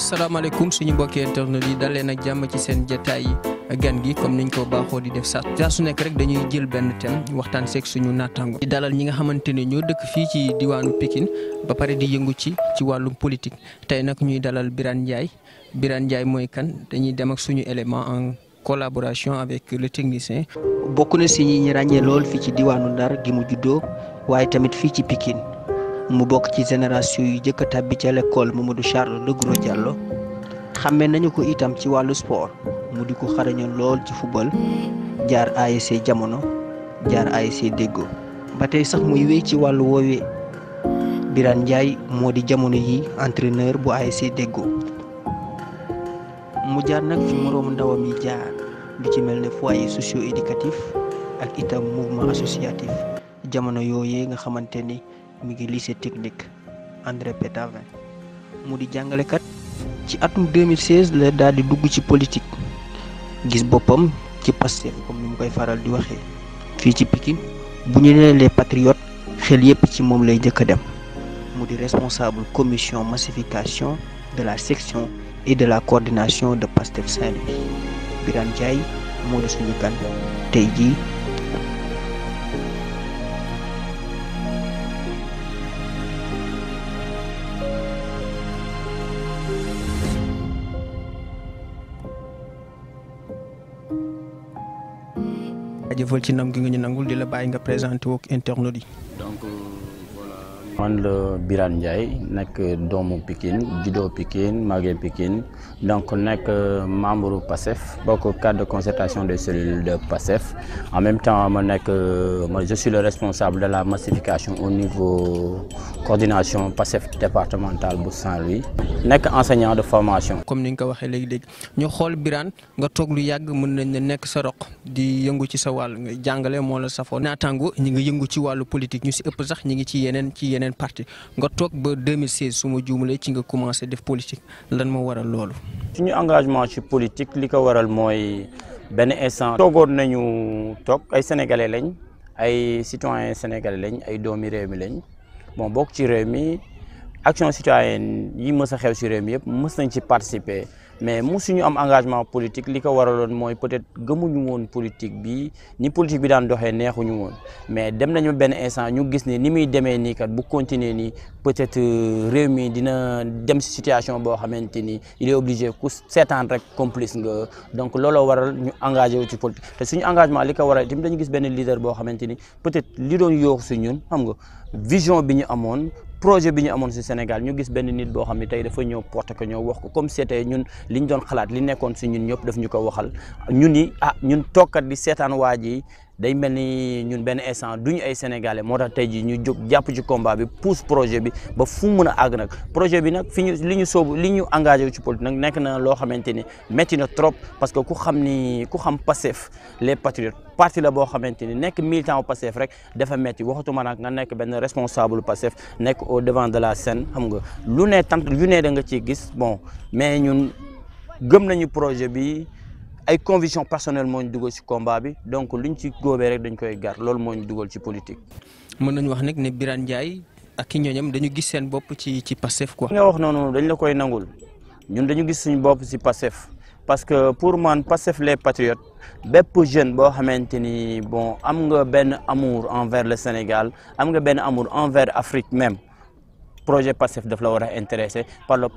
asalaamaaleykum suñu mbokki internet yi dal leen ak jàmm ci seen jotaay gan gi comme niñ ko baaxoo di def saa su nekk rek dañuy jël benn thème waxtaan seeg suñu naataango di dalal ñi nga xamante ne ñoo dëkk fii ci diwaanu Pikine ba pare di yëngu ci wàllum politique tey nag ñuy dalal Birane Ndiaye. Birane Ndiaye mooy kan dañuy dem ak suñu élément en collaboration avec le technicien. bokk na si ñi ràññee lool fii ci diwaanu Ndar gi mu juddoo waaye tamit fii ci Pikine mu bokk ci génération yu jëkk a tàbbi ca l'école Mamadou Charles de Gros Diallo xàmmee nañu ko itam ci wàllu sport mu di ko xarañoon lool ci football jaar ASC Jamono jaar ASC Déggo ba tey sax muy wéy ci wàllu woowee Birane Ndiaye moo di jamono yi entraîneur bu ASC Déggo mu jaar nag fi moroomu ndawam yi jaar lu ci mel ne foyer socio-éducatif ak itam mouvement associatif jamono yooyee nga xamante ni mi ngi lycée technique André Pétavin mu di jàngalekat ci atum 2016 la daal di dugg ci politique gis boppam ci Pastef comme ni mu koy faral di waxee fii ci Pikine bu ñu nee les patriotes xel yépp ci moom lay njëkk a dem mu di responsable commission massification de la section et de la coordination de Pastef Saint-Louis Birane Ndiaye moo di suñu gan tey jii. jëfal ci nam gi nga ñu nangul di la bàyyi nga présenté woo ak internautes yi. donc voilà man la Birane Ndiaye nekk doomu Pikine juddoo Pikine màggee Pikine donc nekk membre Pastef bokk cadre de concertation des cellules de Pastef en même temps je suis le responsable de la massification au niveau coordination Pastef départementale bu Saint-Louis nekk enseignant de formation. comme ni nga ko waxee léegi-léegi ñu xool Birane nga toog lu yàgg mën nañ ne nekk sa roq di yëngu ci sa wàll nga jàngale moo la safoo naataango ñi nga yëngu ci wàllu politique ñu si ëpp sax ñi ngi ci yeneen parti nga toog ba 2016 su ma juumalee ci nga commencé def politique lan moo waral loolu. suñu engagement ci politique li ko waral mooy benn instant. toogoon nañu toog ay sénégalais lañ ay citoyens sénégalais lañ ay doomi réew mi lañ bon bokk ci réew mi action citoyenne yi mës a xew ci réew mi yëpp mës nañ ci participer. mais musuñu am engagement politique li ko waraloon mooy peut-être gëmuñu woon politique bi ni politique bi daan doxee neexuñu woon mais dem nañu benn instant ñu gis ni muy demee nii kat bu continuer nii peut-être réew mi dina dem ci situation boo xamante ni il est obligé ku seetaan rek complice nga donc looloo waral ñu engagé wu ci politique te suñu engagement li ko waral tamit dañu gis benn leader boo xamante ni peut-être li doon yooxu ci ñun xam nga vision bi ñu amoon. projet bi ñu amoon ci Sénégal ñu gis benn nit boo xam ne tey dafa ñëw porté ko ñëw wax ko comme c'était ñun li ñu doon xalaat li nekkoon ci ñun ñëpp daf ñu ko waxal ñun ni ñun toogkat di seetaan waa ji day mel ni ñun benn instant duñu ay sénégalais moo tax tey jii ñu jóg jàpp ci combat bi pousse projet bi ba fu mu mën a àgg nag projet bi nag li ñu engagé wu ci politique nag nekk na loo xamante ni métti na trop parce que ku xam Pastef les patriotes parti la boo xamante ni nekk militant au Pastef rek dafa métti waxatuma nag nga nekk benn responsable Pastef nekk au devant de la scène xam nga lu ne da nga ciy gis bon mais ñun gëm nañu projet bi. ay conviction personnelle moo ñu dugal ci combat bi donc luñ ci góobee rek dañ koy gar loolu moo ñu dugal ci politique. mën nañu wax nag ne Birane Ndiaye ak ki ñooñam dañu gis seen bopp ci Pastef quoi. nga wax noonu dañ la koy nangul ñun dañu gis suñu bopp ci Pastef parce que pour man Pastef les patriotes bépp jeune boo xamante ni bon am nga benn amour envers le Sénégal am nga benn amour envers Afrique même. projet Pastef daf la war a intéressé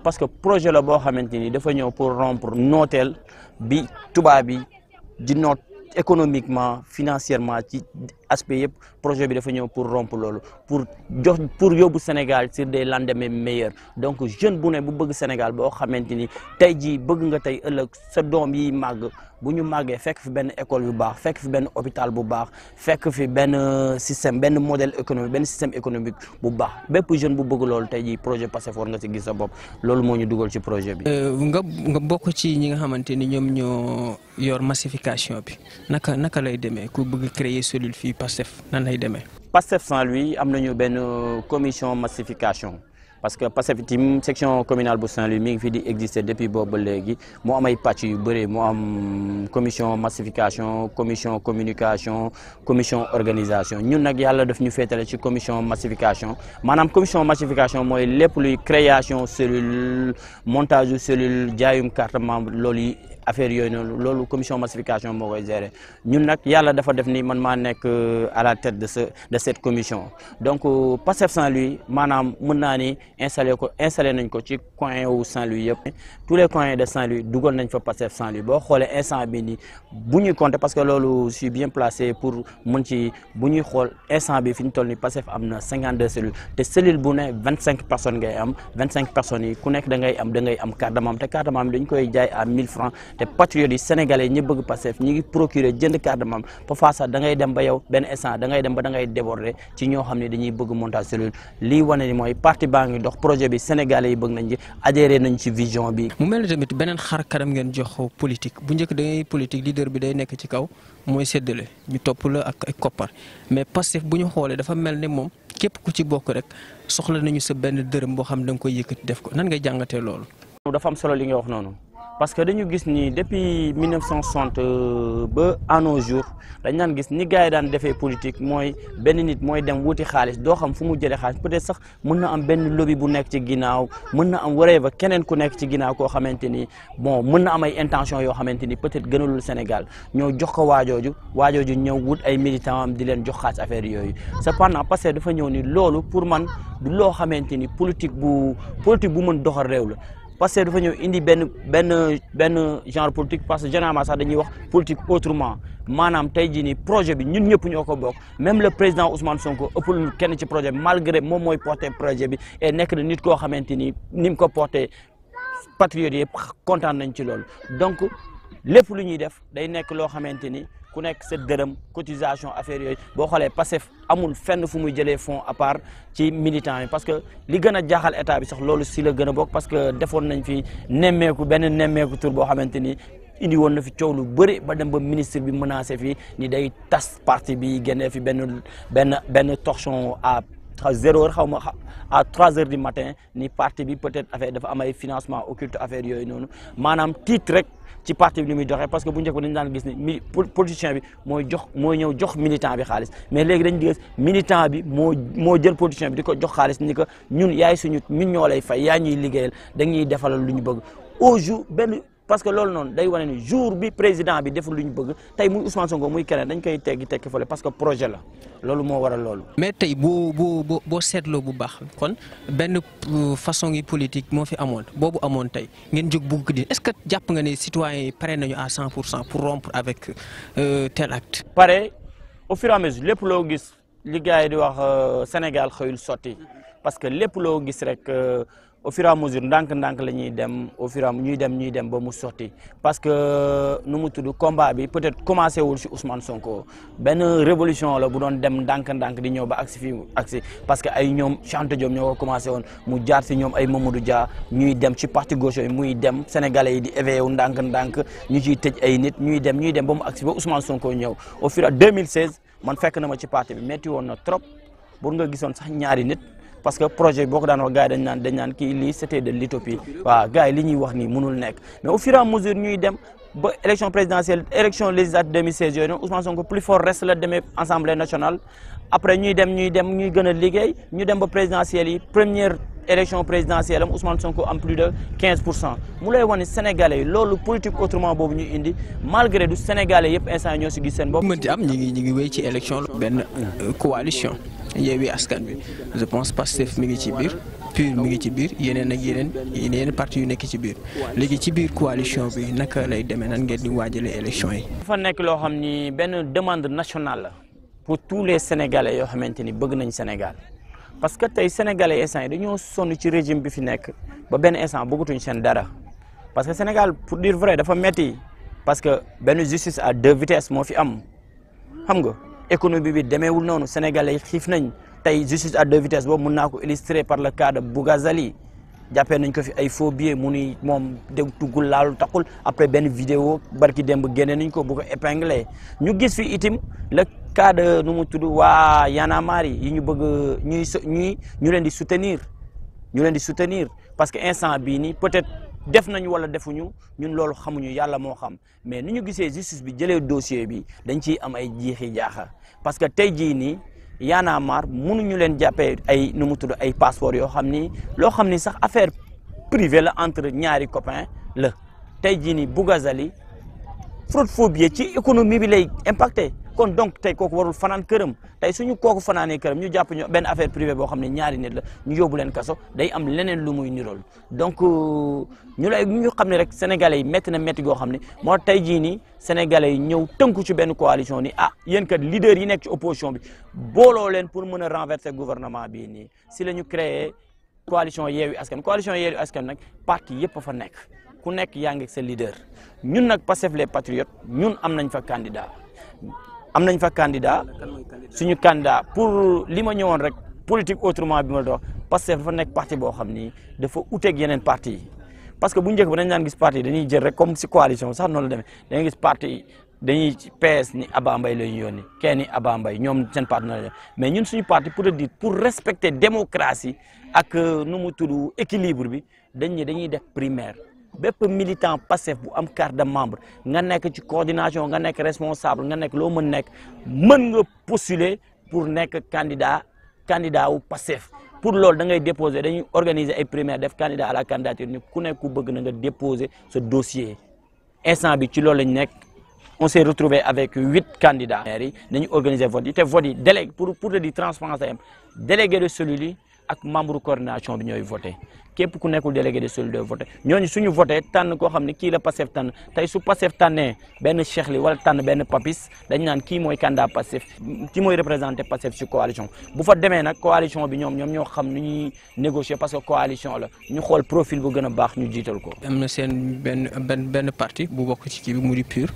parce que projet la boo xamante ni dafa ñëw pour rompre nooteel bi tubaab bi di noot économiquement financièrement ci aspect yëpp projet bi dafa ñëw pour rompre loolu pour yóbbu Sénégal sur des lendemains meilleurs donc jeune bu ne bu bëgg Sénégal boo xamante ni tey jii bëgg nga tey ëllëg sa doom yi màgg bu ñu màggee fekk fi benn école bu baax fekk fi benn hôpital bu baax fekk fi benn système benn modèle économique benn système économique bu baax bépp jeune bu bëgg loolu tey jii projet Pastef war nga ci gis sa bopp loolu moo ñu dugal ci projet bi. nga bokk ci ñi nga xamante ni ñoom ñoo yor massification bi naka lay demee ku bëgg créer cellule fii Pastef nan lay demee. Pastef Saint-Louis am nañu benn commission massification parce que Pastef itam section communale bu Saint-Louis mi ngi fi di exister depuis boobu ba léegi mu am ay pàcc yu bëri mu am commission massification commission communication commission organisation ñun nag yàlla daf ñu féetale ci commission massification maanaam commission massification mooy lépp luy création cellule montage cellule jaayum carte membre loolu yi affaire yooyu noonu loolu commission massification moo koy gérer ñun nag yàlla dafa def ni man maa nekk à la tête de cette commission donc Pastef Saint-Louis maanaam mën naa ni installé nañ ko ci coin wu Saint-Louis yëpp tous les coins de Saint-Louis dugal nañ fa Pastef Saint-Louis boo xoolee instant bi nii bu ñuy compter parce que loolu je suis bien placé pour mën ci bu ñuy xool instant bi fi ñu toll ni Pastef am na 52 cellules te cellule bu ne 25 personnes ngay am 25 personnes yi ku nekk da ngay am carte de membre te carte de membre dañ koy jaay à 1000 francs te patriotes yi sénégalais ñi bëgg Pastef ñi ngi procurer jënd carte de membre parfois sax da ngay dem ba yow benn instant da ngay dem ba da ngay déborder ci ñoo xam ne dañuy bëgg montage cellule lii wane ni mooy parti baa ngi dox projet bi sénégalais yi bëgg nañ ci adhéré nañ ci vision bi. mu mel ni tamit beneen xar kanam ngeen jox politique bu njëkk da ngay politique leader bi day nekk ci kaw mooy séddale ñu topp la ak ay koppar mais Pastef bu ñu xoolee dafa mel ni moom képp ku ci bokk rek soxla nañu sa benn dërëm boo xam da nga koy yëkkati def ko nan ngay jàngatee loolu. dafa am solo li nga wax noonu. parce que dañu gis ni depuis 1960 ba à nos jours dañ daan gis ni gars yi daan defee politique mooy benn nit mooy dem wuti xaalis doo xam fu mu jëlee xaalis peut-être sax mën na am benn lobby bu nekk ci ginnaaw mën na am waree ba keneen ku nekk ci ginnaaw koo xamante ni bon mën na am ay intention yoo xamante ni peut-être gënalul Sénégal ñoo jox ko waajooju ñëw wut ay militants am di leen jox xaalis affaire yooyu cependant parce que dafa ñëw ni loolu pour man du loo xamante ni politique bu mën doxal réew la. parce que dafa ñëw indi benn genre politique parce que généralement sax dañuy wax politique autrement maanaam tey jii nii projet bi ñun ñëpp ñoo ko bokk même le président Ousmane Sonko ëppul kenn ci projet bi malgré moom mooy porté projet bi et nekk na nit koo xamante ni mu ko porté patriotes yëpp kontaan nañ ci loolu donc lépp lu ñuy def day nekk loo xamante ni ku nekk sa dërëm cotisation affaire yooyu boo xoolee Pastef amul fenn fu muy jëlee fonds à part ci militants yi parce que li gën a jaaxal état bi sax loolu si la gën a bokk parce que defoon nañ fi benn nemmeeku tur boo xamante ni indi woon na fi coow lu bëri ba dem ba ministre bi menacé fi ni day tas parti bi génnee fi benn torchon à 0 heure xaw ma à 3 heures du matin ni parti bi peut-être affaire dafa am ay financement occulte affaire yooyu noonu maanaam titre rek ci parti bi ni muy doxee parce que bu njëkk dañu daan gis ni politicien bi mooy ñëw jox militant bi xaalis mais léegi dañu gis militant bi moo jël politicien bi di ko jox xaalis ni que ñun ñoo lay fay yaa ñuy liggéeyal dañuy defalal lu ñu bëgg au jour parce que loolu noonu day wane ni jour bi président bi deful lu ñu bëgg tey muy Ousmane Sonko muy keneen dañ koy tekki fële parce que projet la loolu moo waral loolu. mais tey boo seetloo bu baax kon benn façon yi politique moo fi amoon boobu amoon tey ngeen jóg bugg di est-ce que jàpp nga ne citoyens yi pare nañu à 100% pour rompre avec tel acte. pare au fur et à mesure lépp loo gis li gars yi di wax Sénégal xëyul sotti parce que lépp loo gis rek. au fur et à mesure ndànk-ndànk la ñuy dem au fur et à ñuy dem ba mu sotti parce que nu mu tudd combat bi peut-être commencé wul ci Ousmane Sonko benn révolution la bu doon dem ndànk-ndànk di ñëw ba agsi fii agsi parce que ay ñoom Chante Diop ñoo ko commencé woon mu jaar ci ñoom ay Mamadou Dia ñuy dem ci parti gauche yi muy dem sénégalais yi di éveillé wu ndànk-ndànk ñu ciy tëj ay nit ñuy dem ba mu agsi ba Ousmane Sonko ñëw au fur et à 2016 man fekk na ma ci parti bi metti woon na trop pour nga gisoon sax ñaari nit. parce que projet boo ko daan wax gars yi dañ naan kii lii c'était de l'utopie waaw gars yi li ñuy wax nii mënul nekk mais au fur et à mesure ñuy dem ba élection présidentielle élection législative 2016 yooyu noonu Ousmane Sonko plus fort reste la demee assemblée nationale après ñuy gën a liggéey ñu dem ba présidentielle yi première élection présidentielle am Ousmane Sonko am plus de 15% mu lay wane Sénégalais yi loolu politique autrement boobu ñuy indi malgré du Sénégalais yëpp instant ñoo si gis seen bopp. mënti am ñi ngi wéy ci élection benn coalition Yewwi Askan Wi je pense Pastef mi ngi ci biir PUR mi ngi ci biir yeneen ak yeneen parti yu nekk ci biir léegi ci biir coalition bi naka lay demee nan ngeen di waajalee élection yi. dafa nekk loo xam ni benn demande nationale la pour tous les Sénégalais yoo xamante ni bëgg nañ Sénégal. parce que tey sénégalais instant yi dañoo sonn ci régime bi fi nekk ba benn instant bëggatuñ seen dara parce que Sénégal pour dire vrai dafa metti parce que benn justice à 2 vitesses moo fi am xam nga économie bi demeewul noonu sénégalais xiif nañ tey justice à 2 vitesses boobu mën naa ko illustrer par le cas de Bougazali jàppee nañ ko fi ay faux billets mu ni moom de tuggul laalu taxul après benn vidéo barki démb génne nañ ko bu ko épinglé ñu gis fi itim le cas de nu mu tudd waa Y'en a marre yi ñu bëgg ñu leen di soutenir ñu leen di soutenir parce que instant bii nii peut-être def nañu wala defuñu ñun loolu xamuñu yàlla moo xam mais ni ñu gisee justice bi jëlee dossier bi dañ ciy am ay jiixi jaaxa parce que tey jii nii Y'en a marre mënuñu leen jàppee ay nu mu tudd ay passeport yoo xam ni loo xam ni sax affaire privée la entre ñaari copains la tey jii nii Bougazelli fraude phobie ci économie bi lay impacté kon donc tey kooku warul fanaan këram tey suñu kooku fanaanee këram ñu jàpp ñu benn affaire privée boo xam ne ñaari nit la ñu yóbbu leen kaso day am leneen lu muy nirool donc ñu xam ne rek sénégalais yi métti na métti goo xam ne moo tey jii nii sénégalais yi ñëw tënku ci benn coalition ni ah yéen kat leader yi nekk ci opposition bi booloo leen pour mën a renverser gouvernement bii nii si la ñu créé coalition Yewwi Askan nag parti yëpp a fa nekk ku nekk yaa ngi sa leader ñun nag Pastef les patriotes ñun am nañ fa candidat suñu candidat pour li ma ñëwoon rek politique autrement bi ma dox Pastef dafa nekk parti boo xam ni dafa uteeg yeneen parti yi parce que bu njëkk ba dañ daan gis parti yi dañuy jël rek comme si coalition sax noonu la demee dañuy gis parti yi dañuy PS ni Aba Mbaye la ñu yónni kenn ni Aba Mbaye ñoom seen parti noonu la mais ñun suñu parti pour te dire pour respecter démocratie ak nu mu tudd équilibre bi dañuy def primaire bépp militant Pastef bu am carte de membre nga nekk ci coordination nga nekk responsable nga nekk loo mën nga postuler pour nekk candidat wu Pastef pour loolu da ngay déposer dañuy organiser ay primaire def candidat à la candidature ni ku nekk ku bëgg na nga déposer ce dossier instant bi ci loolu lañ nekk on s'est retrouvé avec 8 candidats yi dañuy organiser vote yi te vote yi délégué pour te dire transparence am délégué de cellule yi ak membre coordination bi ñooy voté képp ku nekkul délégué de cellule de voté ñooñu suñu voté tànn koo xam ne kii la Pastef tànn tey su Pastef tànnee benn Cheikh Li wala tànn benn Papis dañ naan kii mooy candidat Pastef kii mooy représenté Pastef ci coalition bu fa demee nag coalition bi ñoom ñoo xam nu ñuy négocier parce que coalition la ñu xool profil bu gën a baax ñu jiital ko. am na seen benn parti bu bokk ci kii bi mu di PUR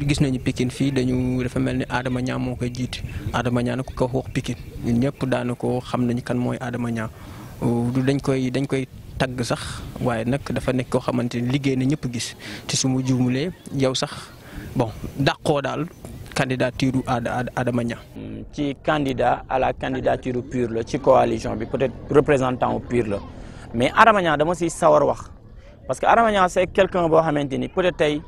gis nañu Pikine fii dafa mel ni Adama Niang moo koy jiite Adama Niang nag ku ko wax Pikine ñun ñëpp daanaka xam nañu kan mooy Adama Niang dañ koy tagg sax waaye nag dafa nekk koo xamante ni liggéey na ñëpp gis te su ma juumulee yow sax bon dàqoo daal candidature Adama Niang. ci candidat à la candidature PUR la ci coalition bi peut-être représentant PUR la mais Adama Niang dama si sawar wax parce que Adama Niang c'est quelqu'un boo xamante ni peut-être tey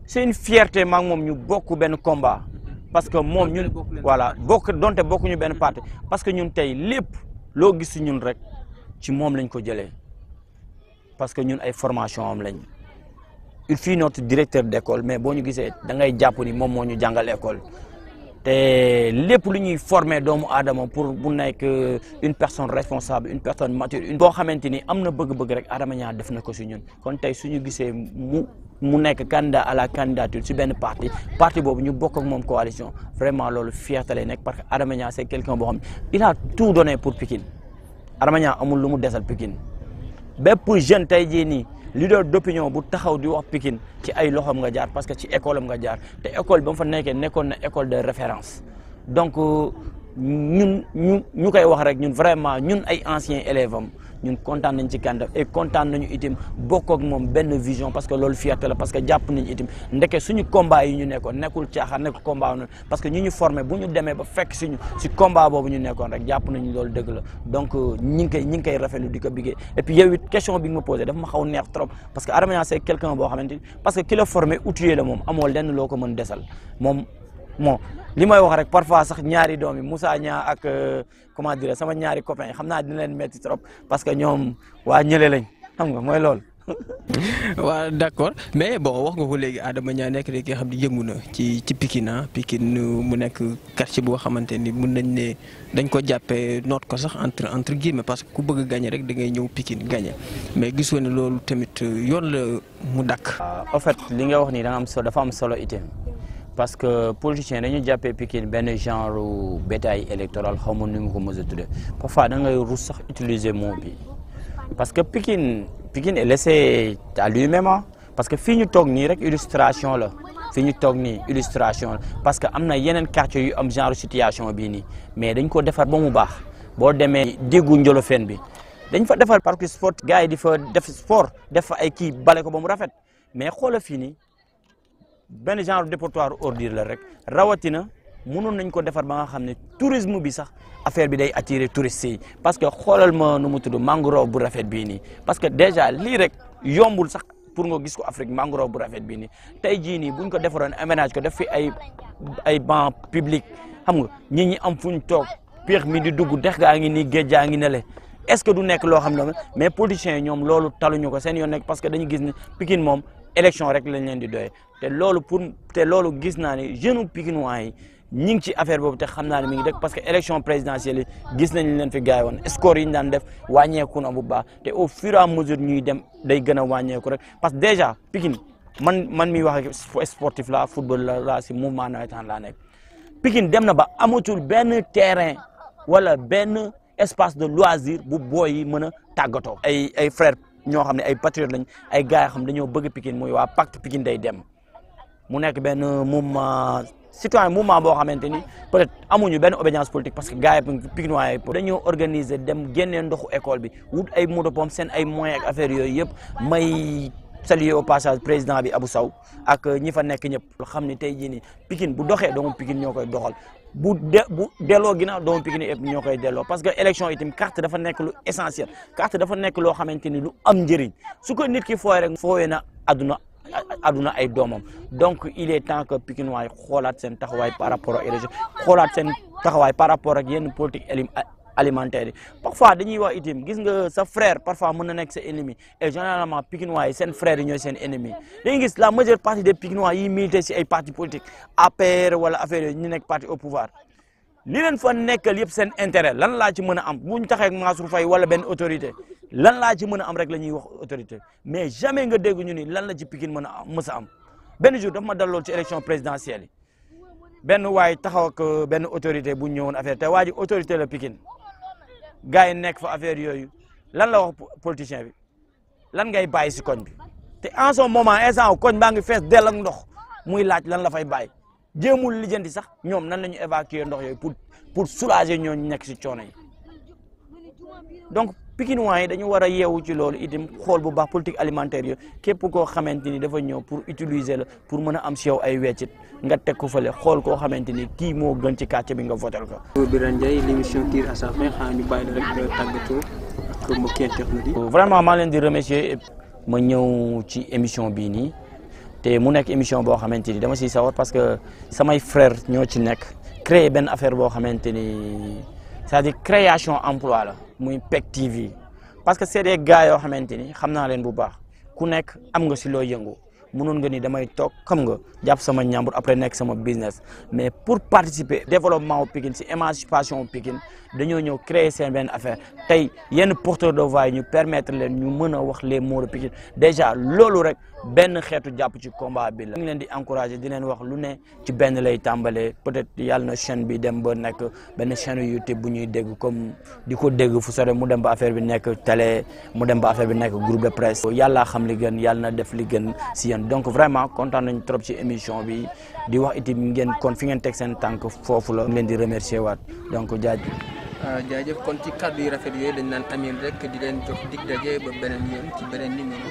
c'est une fierté maak moom ñu bokk benn combat parce que moom ñun voilà donte bokkuñu benn parti parce que ñun tey lépp loo gis si ñun rek ci moom lañ ko jëlee parce que ñun ay formation am lañ il fut notre directeur d'école mais boo ñu gisee da ngay jàpp ni moom moo ñu jàngal école te lépp lu ñuy former doomu aadama pour bu nekk une personne responsable une personne mature boo xamante ni am na bëgg-bëgg rek Adama Niang def na ko si ñun kon tey suñu gisee mu nekk candidat à la candidature si benn parti boobu ñu bokk ak moom coalition vraiment loolu fierté lay nekk parce que Adama Niang c'est quelqu'un boo xam ne il a tout donné pour Pikine Adama Niang amul lu mu desal Pikine bépp jeune tey jii nii leader d'opinion bu taxaw di wax Pikine ci ay loxoom nga jaar parce que ci école am nga jaar te école ba mu fa nekkee nekkoon na école de référence donc ñun ñu koy wax rek ñun vraiment ñun ay anciens élèves am ñun kontaan nañ ci candidat et kontaan nañu itam bokk ak moom benn vision parce que loolu fierté la parce que jàpp nañu itam ndeke suñu combat yi ñu nekkoon nekkul caaxaan nekkul combat noonu parce que ñu formé bu ñu demee ba fekk suñu si combat boobu ñu nekkoon rek jàpp nañu loolu dëgg la donc ñi ngi koy rafetlu di ko biggee et puis yow it question bi nga ma posé dafa ma xaw neex trop parce que Adama Niang c'est quelqu'un boo xamante ni parce que ki la formé outillé la moom amoo lenn loo ko mën desal moom bon li may wax rek parfois sax ñaari doom yi Moussa Niang ak comment dire sama ñaari copains yi xam naa dina leen métti trop parce que ñoom waa ñële lañ xam nga mooy loolu. waaw d'accord mais bon wax nga ko léegi Adama Niang nekk rek nga xam ne yëngu na ci Pikine mu nekk quartier boo xamante ni mun nañ ne dañ ko jàppee noot ko sax entre guillemets parce que ku bëgg a gagner rek da ngay ñëw Pikine gagner mais gisoo ne loolu tamit yoon la mu dakk. en fait li nga wax nii dafa am solo itam. parce que politiciens dañu jàppee Pikine benn genre bétail électoral xaw ma nu mu ko mos a tuddee parfois da ngay rus sax utiliser mot bi parce que Pikine est laissé à lui-même parce que fii ñu toog nii rek illustration la fii ñu toog nii illustration la parce que am na yeneen quartier yu am genre situation bii nii mais dañ ko defar ba mu baax boo demee déggu Njolofeen bi dañ fa defar parc sport gars yi di fa def sport def fa ay kii bale ko ba mu rafet mais xoola fii nii benn genre dépotoir ordure la rek rawatina mënoon nañ ko defar ba nga xam ne tourisme bi sax affaire bi day attirer touristes yi parce que xoolal ma nu mu tudd mangrove bu rafet bii nii parce que déjà lii rek yombul sax pour nga gis ko Afrique mangrove bu rafet bii nii tey jii nii buñ ko defaroon aménage ko def fi ay banc public xam nga nit ñi am fuñ toog péex mi di dugg dex gaa ngi nii géej gaa ngi ne le est-ce que du nekk loo xam ne mais politiciens yi ñoom loolu taluñu ko seen yoon nekk parce que dañu gis ne Pikine moom élection rek lañ leen di doyee te loolu gis naa ne jeune Pikinois yi ñi ngi ci affaire boobu te xam naa ne mi ngi dëkk parce que élection présidentielle yi gis nañ leen fi gaay woon score yi ñu daan def wàññeeku na bu baax te au fur et à mesure ñuy dem day gën a wàññeeku rek parce que déjà Pikine man miy wax sportif la football la si mouvement nawetaan laa nekk Pikine dem na ba amatul benn terrain wala benn espace de loisir bu booy yi mën a tàggatoo. ay frères ñoo xam ne ay patriotes lañ ay gars yoo xam dañoo bëgg Pikine muy waa pacte Pikine day dem mu nekk benn mouvement citoyen mouvement boo xamante ni peut-être amuñu benn obédience politique parce que gars yi Pikinois yi dañoo organiser dem génnee ndoxu école bi wut ay moto pompe seen ay moyens ak affaire yooyu yëpp may saluer au passage président bi Abou Sow ak ñi fa nekk ñëpp. xam ni tey jii nii Pikine bu doxee doomu Pikine ñoo koy doxal bu delloo ginnaaw doomu Pikine yëpp ñoo koy delloo parce que élection itam carte dafa nekk lu essentiel carte dafa nekk loo xamante ni lu am njëriñ su ko nit ki fooy rek foowee na aduna ay doomam donc il est temps que Pikinois yi xoolaat seen taxawaay par rapport ak élection xoolaat seen taxawaay par rapport ak yenn politique alimentaire yi parfois dañuy wax itam gis nga sa frère parfois mën na nekk sa ennemi et généralement Pikinois yi seen frères yi ñooy seen ennemi dañuy gis la majeure partie des Pikinois yi milité si ay partis politiques APR wala affaire yooyu ñu nekk parti au pouvoir li leen fa nekkal yëpp seen intérêt lan laa ci mën a am bu ñu taxee ak Mansour Faye wala benn autorité lan laa ci mën a am rek la ñuy wax autorité mais jamais nga dégg ñu ni lan la ci Pikine mën a am mës a am benn jour dafa ma dalool ci élection présidentielle yi benn waay taxaw ak benn autorité bu ñëwoon affaire te waa ji autorité la Pikine gars yi nekk fa affaire yooyu lan la wax politicien bi lan ngay bàyyi si koñ bi te en ce moment instant koñ baa ngi fees dell ak ndox muy laaj lan la fay bàyyi jéemul lijjanti sax ñoom nan la ñu évacuer ndox yooyu pour soulager ñooñu nekk si coono yi donc Pikinois yi dañu war a yeewu ci loolu itam xool bu baax politique alimentaire yooyu képp koo xamante ni dafa ñëw pour utiliser la pour mën a am si yow ay weccit nga teg ko fële xool koo xamante ni kii moo gën ci quartier bi nga votel ko. Birane Ndiaye l'émission tire à sa fin xanaa ñu bàyyi la rek tàggatoo ak mbokki internet yi. vraiment maa leen di remercier ma ñëw ci émission bii nii te mu nekk émission boo xamante ni dama siy sawar parce que samay frère ñoo ci nekk créer benn affaire boo xamante ni c'est-à-dire création emploi la muy PEC TV parce que c'est des gars yoo xamante ni xam naa leen bu baax ku nekk am nga si loo yëngu mënoon nga ni damay toog xam nga jàpp sama ñambur après nekk sama business mais pour participer développement wu Pikine si émancipation wu Pikine dañoo ñëw créer seen benn affaire tey yenn porteur de voix yi ñu permettre leen ñu mën a wax les mots de Pikine déjà loolu rek benn xeetu jàpp ci combat bi la. ñu ngi leen di encourager di leen wax lu ne ci benn lay tàmbalee peut-être yàlla na chaîne bi dem ba nekk benn chaîne YouTube bu ñuy dégg comme di ko dégg fu sore mu dem ba affaire bi nekk télé mu dem ba affaire bi nekk groupe de presse. yàlla xam li gën yàlla na def li gën si yéen donc vraiment kontaan nañu trop ci émission bi di wax itam ngeen kon fi ngeen teg seen tànk foofu la. ñu leen di remercier waat donc jaajëf kon ci kàddu yu rafet yooyu dañ naan amiin rek di leen jox dig daje ba beneen yoon ci beneen numéro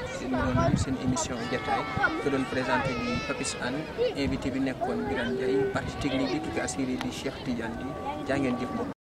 seen émission Jataay ko doon présenté di Papis Hann invité bi nekkoon Birane Ndiaye partie technique bi tukki assuré di Cheikh Tidiane di jaa ngeen jëf.